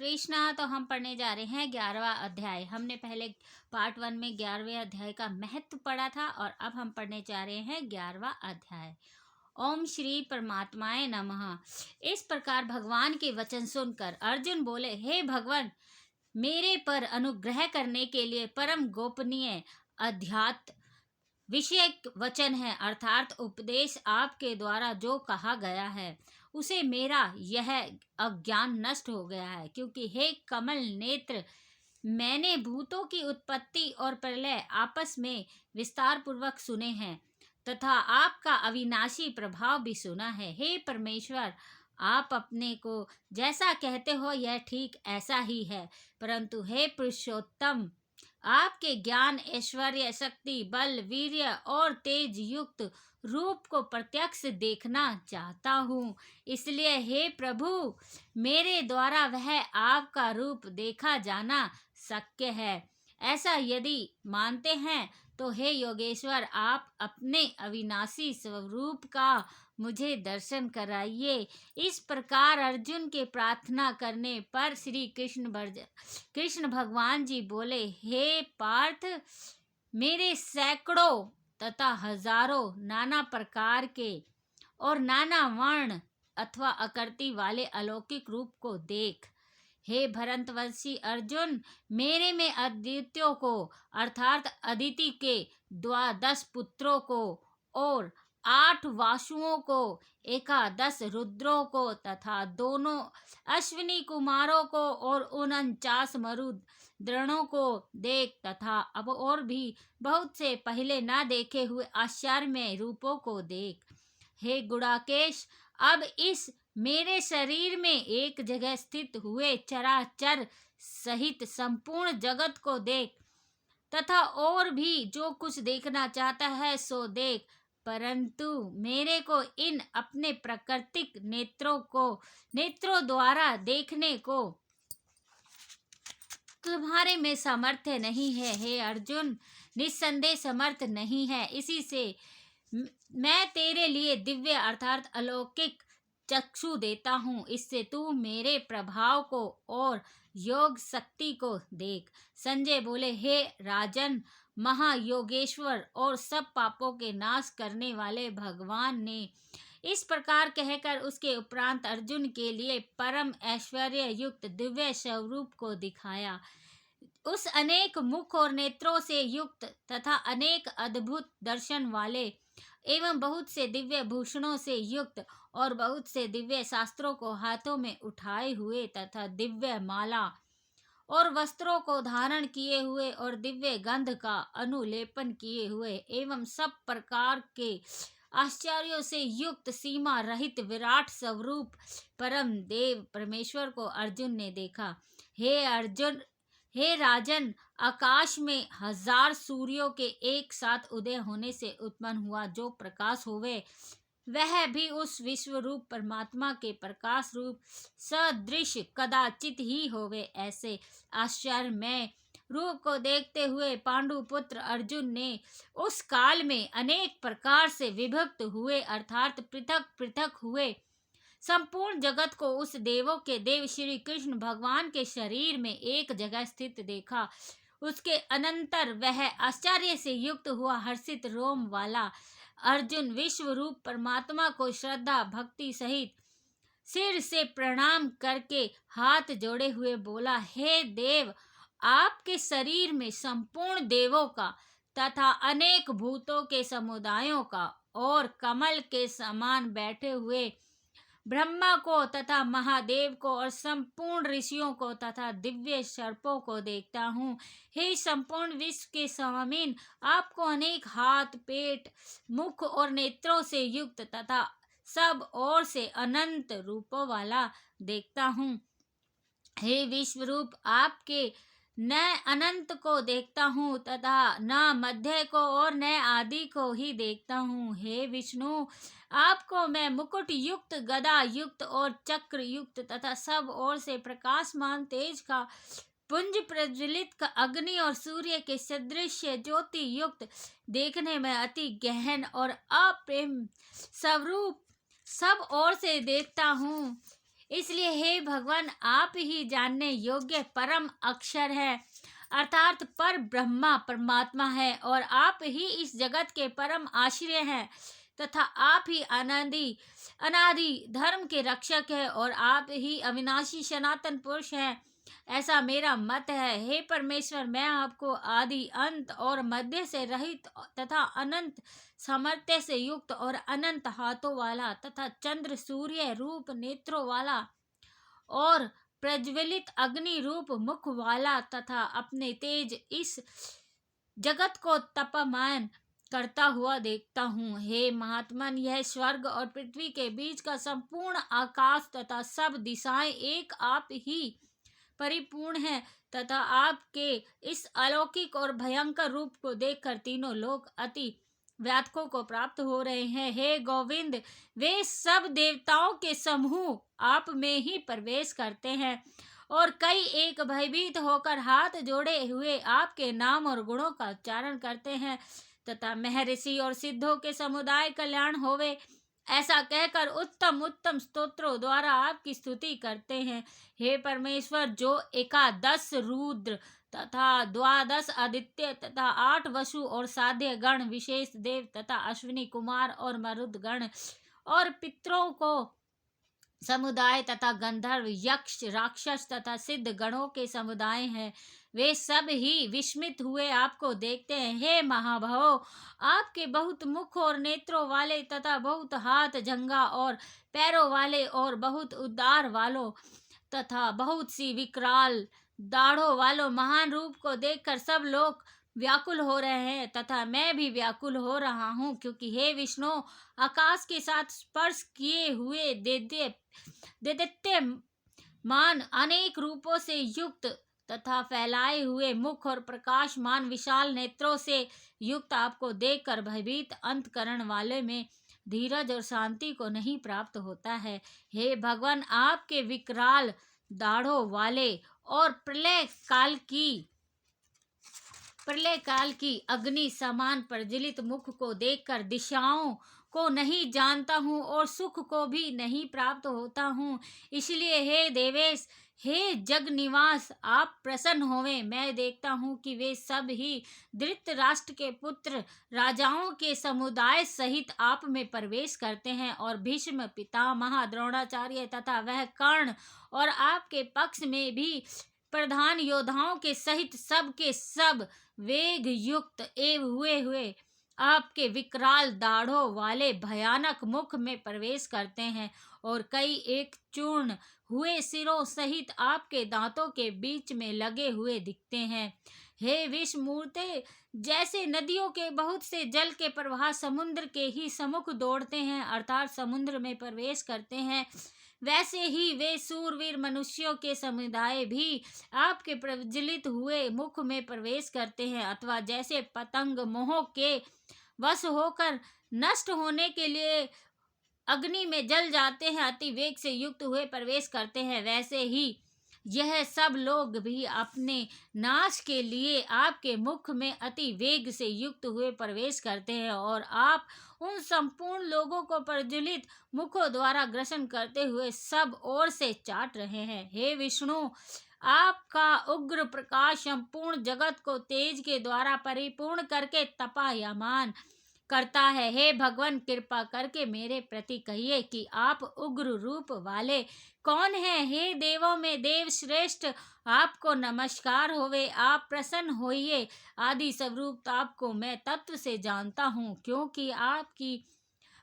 कृष्णा। तो हम पढ़ने जा रहे हैं 11वां अध्याय। हमने पहले पार्ट 1 में 11वें अध्याय का महत्व पढ़ा था और अब हम पढ़ने जा रहे हैं 11वां अध्याय। ओम श्री परमात्माए नमः। इस प्रकार भगवान के वचन सुनकर अर्जुन बोले, हे भगवान, मेरे पर अनुग्रह करने के लिए परम गोपनीय अध्यात्म विषय वचन है, अर्थात उपदेश आपके द्वारा जो कहा गया है उसे मेरा यह अज्ञान नष्ट हो गया है। क्योंकि हे कमल नेत्र, मैंने भूतों की उत्पत्ति और प्रलय आपस में विस्तार पूर्वक सुने हैं तथा आपका अविनाशी प्रभाव भी सुना है। हे परमेश्वर, आप अपने को जैसा कहते हो यह ठीक ऐसा ही है, परंतु हे पुरुषोत्तम, आपके ज्ञान, ऐश्वर्य, शक्ति, बल, वीर्य और तेज युक्त रूप को प्रत्यक्ष देखना चाहता हूँ। इसलिए हे प्रभु, मेरे द्वारा वह आपका रूप देखा जाना शक्य है। ऐसा यदि मानते हैं तो हे योगेश्वर, आप अपने अविनाशी स्वरूप का मुझे दर्शन कराइए। इस प्रकार अर्जुन के प्रार्थना करने पर श्री कृष्ण भगवान जी बोले, हे पार्थ, मेरे सैकड़ों तथा हजारों नाना प्रकार के और नाना वर्ण अथवा आकृति वाले अलौकिक रूप को देख। हे भरतवंशी अर्जुन, मेरे में अदित्यों को अर्थात अदिति के 12 पुत्रों को और 8 वासुओं को, 11 रुद्रों को तथा दोनों अश्विनी कुमारों को और 49 मरुद्गणों को देख तथा अब और भी बहुत से पहले ना देखे हुए आश्चर्यमय रूपों को देख। हे गुणाकेश, अब इस मेरे शरीर में एक जगह स्थित हुए चराचर सहित संपूर्ण जगत को देख तथा और भी जो कुछ देखना चाहता है सो देख, परंतु मेरे को इन अपने प्राकृतिक नेत्रों द्वारा देखने को तुम्हारे में सामर्थ्य नहीं है। हे अर्जुन, निस्संदेह समर्थ नहीं है। इसी से मैं तेरे लिए दिव्य अर्थात अलौकिक चक्षु देता हूँ। इससे तू मेरे प्रभाव को और योग शक्ति को देख। संजय बोले, हे राजन, महायोगेश्वर और सब पापों के नाश करने वाले भगवान ने इस प्रकार कहकर उसके उपरांत अर्जुन के लिए परम ऐश्वर्य युक्त दिव्य स्वरूप को दिखाया। उस अनेक मुख और नेत्रों से युक्त तथा अनेक अद्भुत दर्शन वाले एवं बहुत से दिव्य भूषणों से युक्त और बहुत से दिव्य शास्त्रों को हाथों में उठाए हुए तथा दिव्य माला और वस्त्रों को धारण किए हुए और दिव्य गंध का अनुलेपन किए हुए एवं सब प्रकार के आश्चर्यों से युक्त सीमा रहित विराट स्वरूप परम देव परमेश्वर को अर्जुन ने देखा। हे राजन, आकाश में 1000 सूर्यों के एक साथ उदय होने से उत्पन्न हुआ जो प्रकाश होवे, वह भी उस विश्व रूप परमात्मा के प्रकाश रूप सदृश कदाचित ही होवे। ऐसे आश्चर्यमय रूप को देखते हुए पांडुपुत्र अर्जुन ने उस काल में अनेक प्रकार से विभक्त हुए अर्थात पृथक पृथक हुए संपूर्ण जगत को उस देवों के देव श्री कृष्ण भगवान के शरीर में एक जगह स्थित देखा। उसके अनंतर वह आश्चर्य से युक्त हुआ हर्षित रोम वाला अर्जुन विश्व रूप परमात्मा को श्रद्धा भक्ति सहित सिर से प्रणाम करके हाथ जोड़े हुए बोला, हे देव, आपके शरीर में संपूर्ण देवों का तथा अनेक भूतों के समुदायों का और कमल के समान बैठे हुए ब्रह्मा को तथा महादेव को और संपूर्ण ऋषियों को तथा दिव्य सर्पों को देखता हूँ। हे संपूर्ण विश्व के स्वामीन, आपको अनेक हाथ, पेट, मुख और नेत्रों से युक्त तथा सब ओर से अनंत रूपों वाला देखता हूँ। हे विश्व रूप, आपके न अनंत को देखता हूँ तथा न मध्य को और न आदि को ही देखता हूँ। हे विष्णु, आपको मैं मुकुट युक्त, गदा युक्त और चक्र युक्त तथा सब ओर से प्रकाशमान तेज का पुंज प्रज्वलित का अग्नि और सूर्य के सदृश ज्योति युक्त देखने में अति गहन और अप्रेम स्वरूप सब ओर से देखता हूँ। इसलिए हे भगवान, आप ही जानने योग्य परम अक्षर है, अर्थात पर ब्रह्मा परमात्मा है, और आप ही इस जगत के परम आश्रय हैं तथा आप ही अनादि अनादि धर्म के रक्षक है, और आप ही अविनाशी सनातन पुरुष हैं, ऐसा मेरा मत है। हे परमेश्वर, मैं आपको आदि अंत और मध्य से रहित तथा अनंत सामर्थ्य से युक्त और अनंत हाथों वाला तथा चंद्र सूर्य रूप नेत्रों वाला और प्रज्वलित अग्नि रूप मुख वाला तथा अपने तेज इस जगत को तपमान करता हुआ देखता हूँ। हे महात्मन, यह स्वर्ग और पृथ्वी के बीच का संपूर्ण आकाश तथा सब दिशाएं एक आप ही परिपूर्ण है, तथा आपके इस अलौकिक और भयंकर रूप को देखकर तीनों लोग अति व्यातकों को प्राप्त हो रहे हैं। हे गोविंद, वे सब देवताओं के समूह आप में ही प्रवेश करते हैं, और कई एक भयभीत होकर हाथ जोड़े हुए आपके नाम और गुणों का उच्चारण करते हैं, तथा महर्षि और सिद्धों के समुदाय कल्याण होवे ऐसा कहकर उत्तम उत्तम स्तोत्रों द्वारा आपकी स्तुति करते हैं। हे परमेश्वर, जो 11 रुद्र तथा 12 आदित्य तथा 8 वसु और साध्य गण, विशेष देव तथा अश्विनी कुमार और मरुद गण और पितरों को समुदाय तथा गंधर्व यक्ष राक्षस तथा सिद्ध गणों के समुदाय हैं, वे सब ही विस्मित हुए आपको देखते हैं। हे महाभवो, आपके बहुत मुख और नेत्रों वाले तथा बहुत हाथ जंगा और पैरों वाले और बहुत उदार वालों तथा बहुत सी विकराल दाढ़ों वालों महान रूप को देखकर सब लोग व्याकुल हो रहे हैं, तथा मैं भी व्याकुल हो रहा हूँ, क्योंकि हे विष्णु, आकाश के साथ स्पर्श किए हुए दैदीप्यमान अनेक रूपों से युक्त तथा फैलाए हुए मुख और प्रकाशमान विशाल नेत्रों से युक्त आपको देखकर भयभीत अंतकरण वाले में धीरज और शांति को नहीं प्राप्त होता है। हे भगवान, आपके विकराल दाढ़ों वाले और प्रलय काल की अग्नि समान प्रज्वलित मुख को देखकर दिशाओं को नहीं जानता हूँ और सुख को भी नहीं प्राप्त होता हूँ। इसलिए हे देवेश, हे जग निवास, आप प्रसन्न होवें। मैं देखता हूँ कि वे सब ही धृतराष्ट्र के पुत्र राजाओं के समुदाय सहित आप में प्रवेश करते हैं, और भीष्म पितामह द्रोणाचार्य तथा वह कर्ण और आपके पक्ष में भी प्रधान योद्धाओं के सहित सब के सब वेग युक्त एवं हुए आपके विकराल दाढ़ों वाले भयानक मुख में प्रवेश करते हैं, और कई एक चूर्ण हुए सिरों सहित आपके दांतों के बीच में लगे हुए दिखते हैं। हे विषमूर्ते, जैसे नदियों के बहुत से जल के प्रवाह समुद्र के ही सम्मुख दौड़ते हैं, अर्थात समुद्र में प्रवेश करते हैं, वैसे ही वे सूरवीर मनुष्यों के समुदाय भी आपके प्रज्वलित हुए मुख में प्रवेश करते हैं, अथवा जैसे पतंग मोह के वश होकर नष्ट होने के लिए अग्नि में जल जाते हैं, अति वेग से युक्त हुए प्रवेश करते हैं, वैसे ही यह सब लोग भी अपने नाश के लिए आपके मुख में अति वेग से युक्त हुए प्रवेश करते हैं, और आप उन संपूर्ण लोगों को प्रज्वलित मुखों द्वारा ग्रसन करते हुए सब ओर से चाट रहे हैं। हे विष्णु, आपका उग्र प्रकाश संपूर्ण जगत को तेज के द्वारा परिपूर्ण करके तपायमान करता है। हे भगवान, कृपा करके मेरे प्रति कहिए कि आप उग्र रूप वाले कौन हैं। हे देवों में देव श्रेष्ठ, आपको नमस्कार होवे, आप प्रसन्न होइए। आदि स्वरूप आपको मैं तत्व से जानता हूँ, क्योंकि आपकी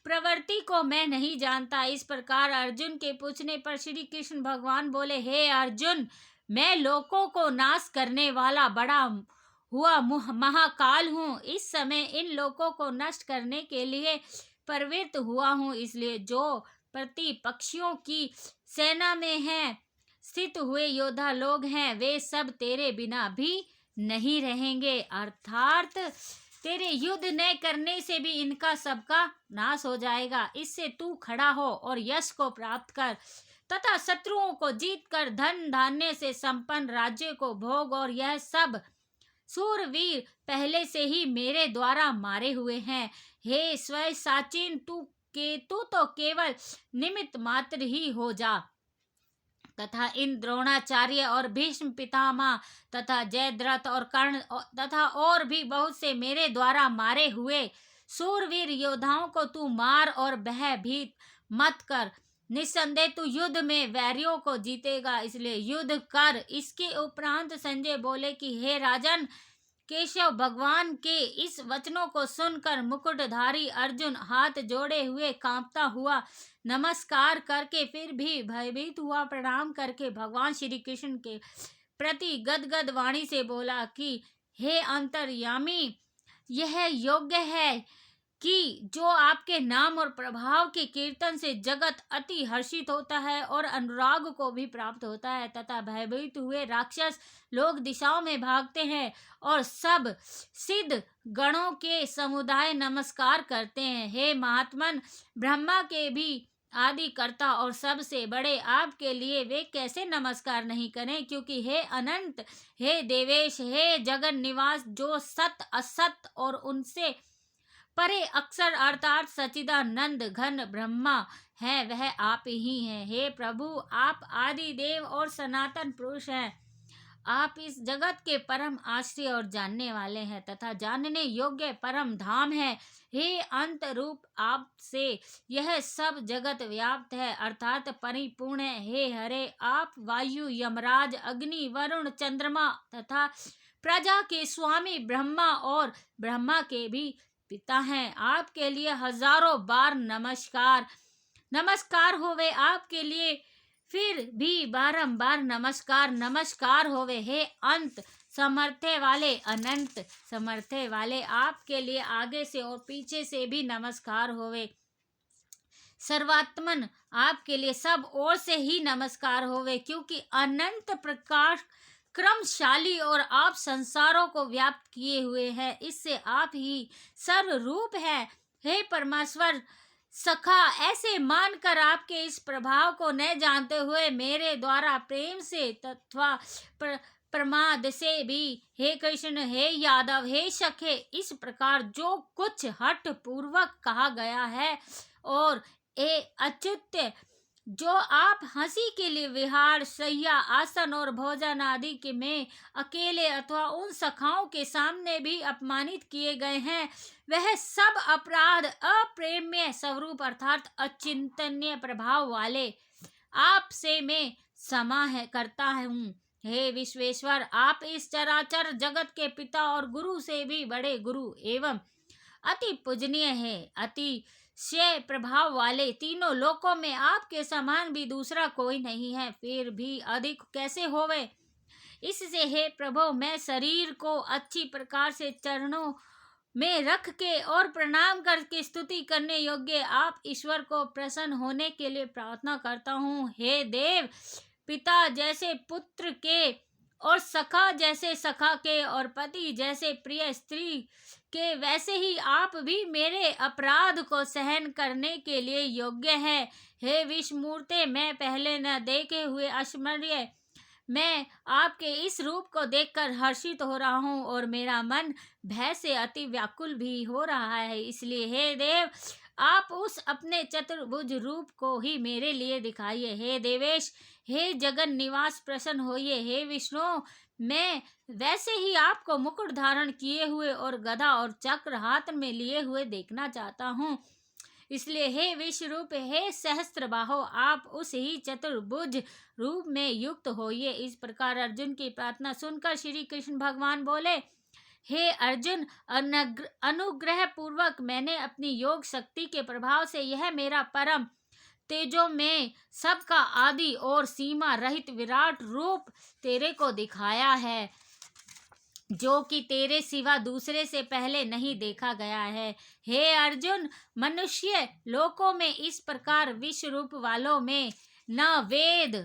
प्रवृत्ति को मैं नहीं जानता। इस प्रकार अर्जुन के पूछने पर श्री कृष्ण भगवान बोले, हे अर्जुन, मैं लोकों को नाश करने वाला बड़ा हुआ महाकाल हूँ। इस समय इन लोकों को नष्ट करने के लिए प्रवृत्त हुआ हूँ, इसलिए जो प्रतिपक्षियों की सेना में हैं स्थित हुए योद्धा लोग हैं, वे सब तेरे बिना भी नहीं रहेंगे, अर्थात तेरे युद्ध न करने से भी इनका सबका नाश हो जाएगा। इससे तू खड़ा हो और यश को प्राप्त कर तथा शत्रुओं को जीत कर धन धान्य से संपन्न राज्य को भोग, और यह सब सूरवीर पहले से ही मेरे द्वारा मारे हुए हैं। हे स्वयं साचिन, तू तो केवल निमित्त मात्र ही हो जा। तथा इन द्रोणाचार्य और भीष्म पितामह तथा जयद्रथ और कर्ण तथा और भी बहुत से मेरे द्वारा मारे हुए सूरवीर योद्धाओं को तू मार और भयभीत मत कर। निस्संदेह तू युद्ध में वैरियों को जीतेगा, इसलिए युद्ध कर। इसके उपरांत संजय बोले कि हे राजन, केशव भगवान के इस वचनों को सुनकर मुकुटधारी अर्जुन हाथ जोड़े हुए कांपता हुआ नमस्कार करके फिर भी भयभीत हुआ प्रणाम करके भगवान श्री कृष्ण के प्रति गदगद वाणी से बोला कि हे अंतर्यामी, यह योग्य है कि जो आपके नाम और प्रभाव के कीर्तन से जगत अति हर्षित होता है और अनुराग को भी प्राप्त होता है, तथा भयभीत हुए राक्षस लोग दिशाओं में भागते हैं और सब सिद्ध गणों के समुदाय नमस्कार करते हैं। हे महात्मन, ब्रह्मा के भी आदि कर्ता और सबसे बड़े आपके लिए वे कैसे नमस्कार नहीं करें, क्योंकि हे अनंत, हे देवेश, हे जगन निवास, जो सत असत और उनसे परे अक्षर अर्थात सच्चिदानंद घन ब्रह्मा है, वह आप ही हैं। हे प्रभु, आप आदि देव और सनातन पुरुष हैं। आप इस जगत के परम आश्रय और जानने वाले हैं तथा जानने योग्य परम धाम है। हे अंत रूप, आप से यह सब जगत व्याप्त है अर्थात परिपूर्ण है। हे हरे, आप वायु, यमराज, अग्नि, वरुण, चंद्रमा तथा प्रजा के स्वामी ब्रह्मा और ब्रह्मा के भी पिता हैं। आपके लिए हजारों बार नमस्कार नमस्कार होवे, आपके लिए फिर भी बारंबार नमस्कार नमस्कार होवे। हे अंत समर्थे वाले, अनंत समर्थे वाले, आपके लिए आगे से और पीछे से भी नमस्कार होवे। सर्वात्मन, आपके लिए सब ओर से ही नमस्कार होवे, क्योंकि अनंत प्रकाश क्रमशाली और आप संसारों को व्याप्त किए हुए हैं, इससे आप ही सर्वरूप है। हे परमेश्वर सखा, ऐसे मानकर आपके इस प्रभाव को न जानते हुए मेरे द्वारा प्रेम से तथा प्रमाद से भी हे कृष्ण, हे यादव, हे सखे, इस प्रकार जो कुछ हठ पूर्वक कहा गया है और ए अच्युत, जो आप हंसी के लिए विहार, शैया, आसन और भोजन आदि के में अकेले अथवा उन सखाओं के सामने भी अपमानित किए गए हैं, वह सब अपराध अप्रेम्य स्वरूप अर्थात अचिंतनीय प्रभाव वाले आपसे मैं क्षमा है करता हूँ। हे विश्वेश्वर, आप इस चराचर जगत के पिता और गुरु से भी बड़े गुरु एवं अति पूजनीय है। अति से प्रभाव वाले तीनों लोकों में आपके समान भी दूसरा कोई नहीं है, फिर भी अधिक कैसे होवे। इससे हे प्रभु, मैं शरीर को अच्छी प्रकार से चरणों में रख के और प्रणाम करके स्तुति करने योग्य आप ईश्वर को प्रसन्न होने के लिए प्रार्थना करता हूँ। हे देव, पिता जैसे पुत्र के और सखा जैसे सखा के और पति जैसे प्रिय स्त्री के, वैसे ही आप भी मेरे अपराध को सहन करने के लिए योग्य है। हे विष्णुमूर्ते, मैं पहले न देखे हुए ऐश्वर्य मैं आपके इस रूप को देखकर हर्षित हो रहा हूँ और मेरा मन भय से अति व्याकुल भी हो रहा है। इसलिए हे देव, आप उस अपने चतुर्भुज रूप को ही मेरे लिए दिखाइए। हे देवेश, हे जगन निवास, प्रसन्न होइए। हे विष्णु, मैं वैसे ही आपको मुकुट धारण किए हुए और गदा और चक्र हाथ में लिए हुए देखना चाहता हूँ। इसलिए हे विश्व रूप, हे सहस्त्र बाहो, आप उस ही चतुर्भुज रूप में युक्त होइए। इस प्रकार अर्जुन की प्रार्थना सुनकर श्री कृष्ण भगवान बोले, हे अर्जुन, अनुग्रह पूर्वक मैंने अपनी योग शक्ति के प्रभाव से यह मेरा परम तेजो में सबका आदि और सीमा रहित विराट रूप तेरे को दिखाया है, जो कि तेरे सिवा दूसरे से पहले नहीं देखा गया है। हे अर्जुन, मनुष्य लोकों में इस प्रकार विश्व रूप वालों में न वेद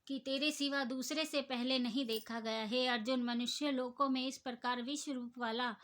कि तेरे सिवा दूसरे से पहले नहीं देखा गया। हे अर्जुन, मनुष्य लोकों में इस प्रकार विश्व रूप वाला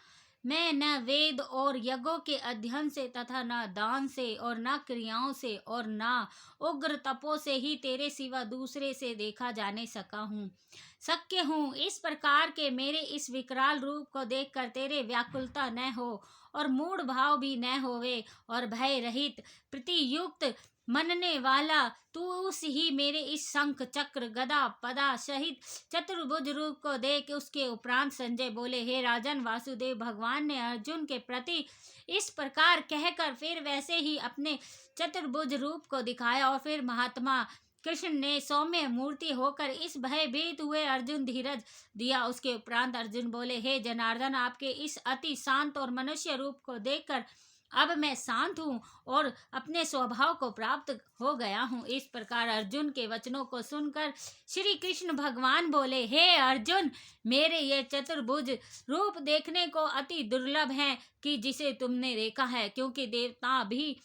मैं न वेद और यज्ञों के अध्ययन से तथा न दान से और न क्रियाओं से और न उग्र तपो से ही तेरे सिवा दूसरे से देखा जाने शक्य हूँ। इस प्रकार के मेरे इस विकराल रूप को देखकर तेरे व्याकुलता न हो और मूढ़ भाव भी न होवे और भय रहित प्रीति युक्त मनने वाला तू उस ही मेरे इस शंख चक्र गदा पदा सहित चतुर्भुज रूप को देख। उसके उपरांत संजय बोले, हे राजन, वासुदेव भगवान ने अर्जुन के प्रति इस प्रकार कहकर फिर वैसे ही अपने चतुर्भुज रूप को दिखाया। और फिर महात्मा कृष्ण ने सौम्य मूर्ति होकर इस भयभीत हुए अर्जुन धीरज दिया। उसके उपरांत अर्जुन बोले, हे जनार्दन, आपके इस अति शांत और मनुष्य रूप को देखकर अब मैं शांत हूँ और अपने स्वभाव को प्राप्त हो गया हूँ। इस प्रकार अर्जुन के वचनों को सुनकर श्री कृष्ण भगवान बोले, हे अर्जुन, मेरे ये चतुर्भुज रूप देखने को अति दुर्लभ है कि जिसे तुमने देखा है, क्योंकि देवता भी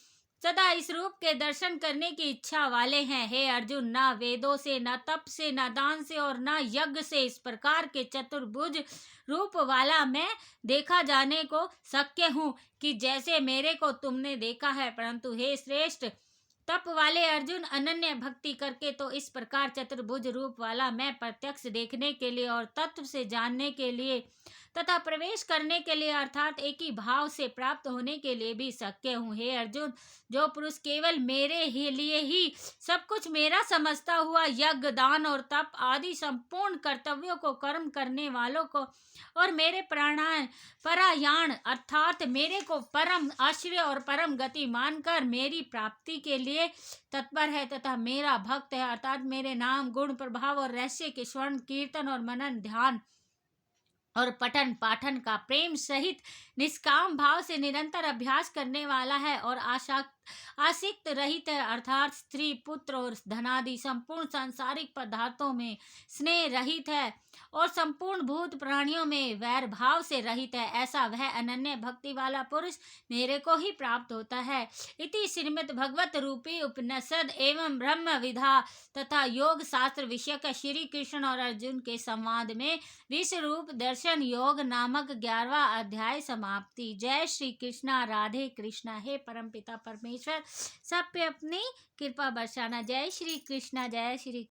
सदा इस रूप के दर्शन करने की इच्छा वाले हैं। हे अर्जुन, ना वेदों से, ना तप से, ना दान से और ना यज्ञ से इस प्रकार के चतुर्भुज रूप वाला मैं देखा जाने को शक्य हूँ कि जैसे मेरे को तुमने देखा है। परंतु हे श्रेष्ठ तप वाले अर्जुन, अनन्य भक्ति करके तो इस प्रकार चतुर्भुज रूप वाला मैं प्रत्यक्ष देखने के लिए और तत्व से जानने के लिए तथा प्रवेश करने के लिए अर्थात एक ही भाव से प्राप्त होने के लिए भी शक्य हूँ। हे अर्जुन, जो पुरुष केवल मेरे ही लिए ही सब कुछ मेरा समझता हुआ यज्ञ, दान और तप आदि संपूर्ण कर्तव्यों को कर्म करने वालों को और मेरे परायण अर्थात मेरे को परम आश्रय और परम गति मानकर मेरी प्राप्ति के लिए तत्पर है तथा मेरा भक्त है, अर्थात मेरे नाम, गुण, प्रभाव और रहस्य के स्वर्ण कीर्तन और मनन, ध्यान और पठन पाठन का प्रेम सहित निष्काम भाव से निरंतर अभ्यास करने वाला है और आसक्त रहित है, अर्थात स्त्री, पुत्र और धनादि संपूर्ण सांसारिक पदार्थों में स्नेह रहित है और संपूर्ण भूत प्राणियों में वैर भाव से रहित है। ऐसा वह अनन्य भक्ति वाला पुरुष मेरे को ही प्राप्त होता है। इति श्रीमद् भगवत रूपी उपनिषद एवं ब्रह्म विद्या तथा योग शास्त्र विषय का श्री कृष्ण और अर्जुन के संवाद में विश्व रूप दर्शन योग नामक 11वां अध्याय समाप्ति। जय श्री कृष्णा, राधे कृष्णा। हे परमपिता परमेश्वर, सब पे अपनी कृपा बरसाना। जय श्री कृष्णा, जय श्री